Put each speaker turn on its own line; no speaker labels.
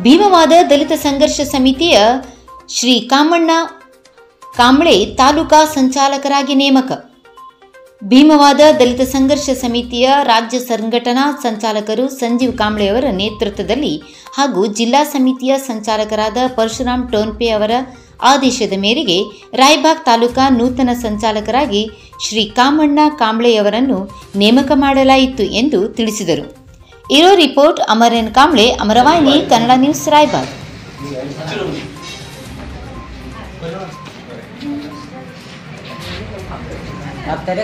ಭೀಮವಾದ ದಲಿತ ಸಂಘರ್ಷ ಸಮಿತಿಯ ಶ್ರೀ ಕಾಮಣ್ಣ ಕಾಂಬ್ಳೆ ತಾಲೂಕಾ ಸಂಚಾಲಕರಾಗಿ ನೇಮಕ. ಭೀಮವಾದ ದಲಿತ ಸಂಘರ್ಷ ಸಮಿತಿಯ ರಾಜ್ಯ ಸಂಘಟನಾ ಸಂಚಾಲಕರು ಸಂಜೀವ್ ಕಾಂಬ್ಳೆಯವರ ನೇತೃತ್ವದಲ್ಲಿ ಹಾಗೂ ಜಿಲ್ಲಾ ಸಮಿತಿಯ ಸಂಚಾಲಕರಾದ ಪರಶುರಾಮ್ ಟೋನ್ಪೆ ಅವರ ಆದೇಶದ ಮೇರೆಗೆ ರಾಯಬಾಗ್ ತಾಲೂಕಾ ನೂತನ ಸಂಚಾಲಕರಾಗಿ ಶ್ರೀ ಕಾಮಣ್ಣ ಕಾಂಬ್ಳೆಯವರನ್ನು ನೇಮಕ ಮಾಡಲಾಯಿತು ಎಂದು ತಿಳಿಸಿದರು. ಇರೋ ರಿಪೋರ್ಟ್ ಅಮರನ್ ಕಾಂಬ್ಳೆ, ಅಮರವಾಹಿನಿ ಕನ್ನಡ ನ್ಯೂಸ್, ರಾಯಬಾಗ್.
आप तेरे